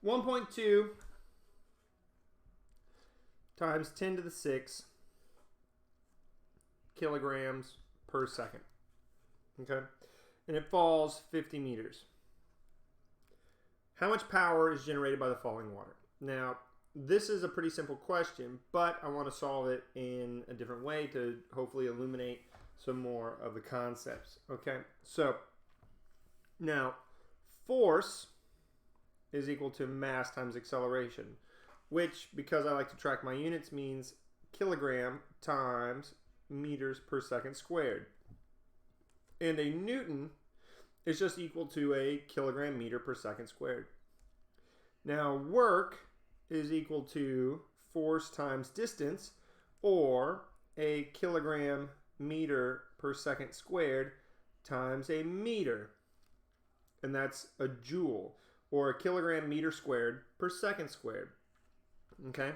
1.2 times 10 to the 6 kilograms per second. Okay? And it falls 50 meters. How much power is generated by the falling water? Now, this is a pretty simple question, but I want to solve it in a different way to hopefully illuminate some more of the concepts. Okay? So, now, force is equal to mass times acceleration, which, because I like to track my units, means kilogram times meters per second squared. And a Newton is just equal to a kilogram meter per second squared. Now, work is equal to force times distance, or a kilogram meter per second squared times a meter. And that's a joule, or a kilogram meter squared per second squared. Okay?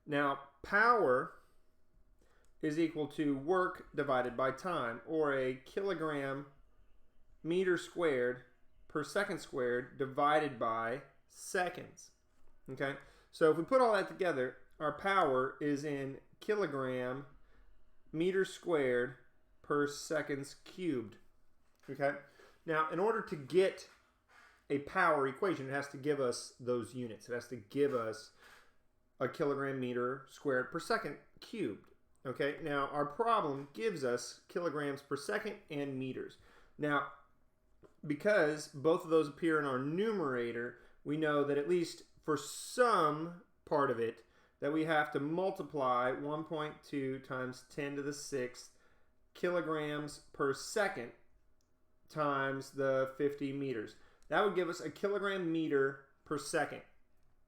Now, power is equal to work divided by time, or a kilogram meter squared per second squared divided by seconds. Okay? So if we put all that together, our power is in kilogram meter squared per seconds cubed. Okay? Now, in order to get a power equation, it has to give us those units. It has to give us a kilogram meter squared per second cubed. Okay, now our problem gives us kilograms per second and meters. Now, because both of those appear in our numerator, we know that at least for some part of it, that we have to multiply 1.2 times 10 to the 6th kilograms per second times the 50 meters. That would give us a kilogram meter per second.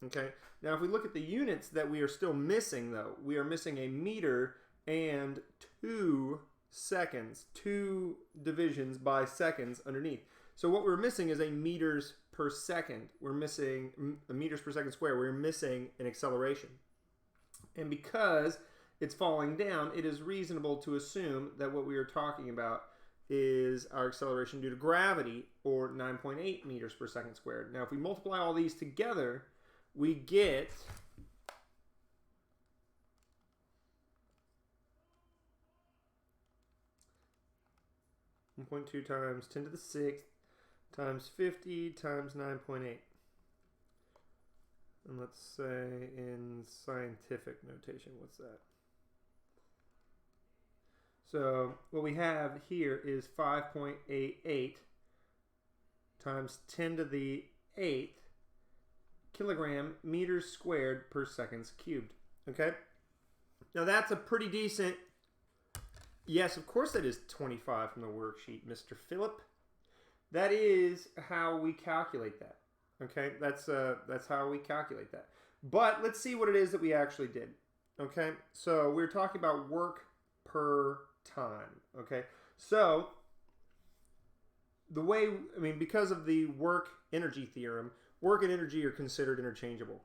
Okay, now if we look at the units that we are still missing, though, we are missing a meter and 2 seconds, 2 divisions by seconds underneath. So what we're missing is a meters per second. We're missing a meters per second square. We're missing an acceleration. And because it's falling down, it is reasonable to assume that what we are talking about is our acceleration due to gravity, or 9.8 meters per second squared. Now if we multiply all these together, we get 1.2 times 10 to the 6th times 50 times 9.8. And let's say in scientific notation, what's that? So what we have here is 5.88 times 10 to the 8th kilogram meters squared per seconds cubed. Okay? Now that's a pretty decent... Yes, of course that is 25 from the worksheet, Mr. Phillip. That is how we calculate that. Okay? That's how we calculate that. But let's see what it is that we actually did. Okay? So we're talking about work per time. Okay? So the way, because of the work energy theorem, work and energy are considered interchangeable.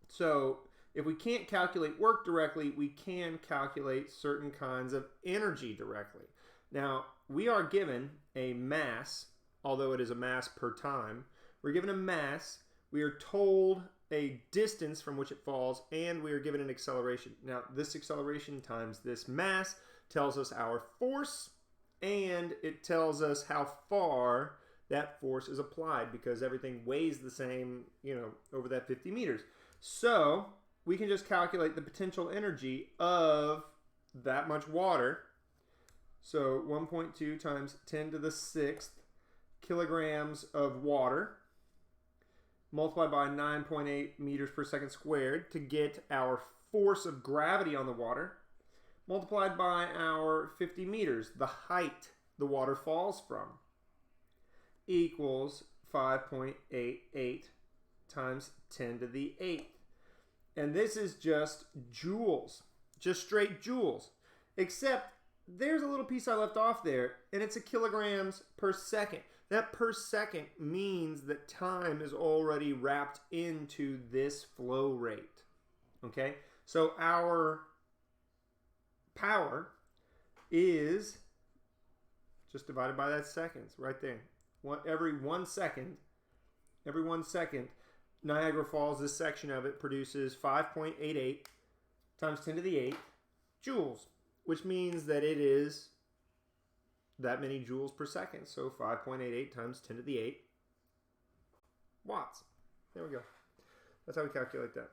So if we can't calculate work directly, we can calculate certain kinds of energy directly. Now, we are given a mass, although it is a mass per time. We're given a mass, we are told a distance from which it falls, and we are given an acceleration. Now, this acceleration times this mass tells us our force, and it tells us how far that force is applied, because everything weighs the same, over that 50 meters. So we can just calculate the potential energy of that much water. So 1.2 times 10 to the 6th kilograms of water multiplied by 9.8 meters per second squared to get our force of gravity on the water, multiplied by our 50 meters, the height the water falls from, equals 5.88 times 10 to the 8th. And this is just joules, just straight joules. Except there's a little piece I left off there, and it's a kilograms per second. That per second means that time is already wrapped into this flow rate. Okay? So our power is just divided by that seconds right there. Every 1 second, Niagara Falls, this section of it produces 5.88 times 10 to the 8th joules, which means that it is that many joules per second. So 5.88 times 10 to the 8 watts. There we go. That's how we calculate that.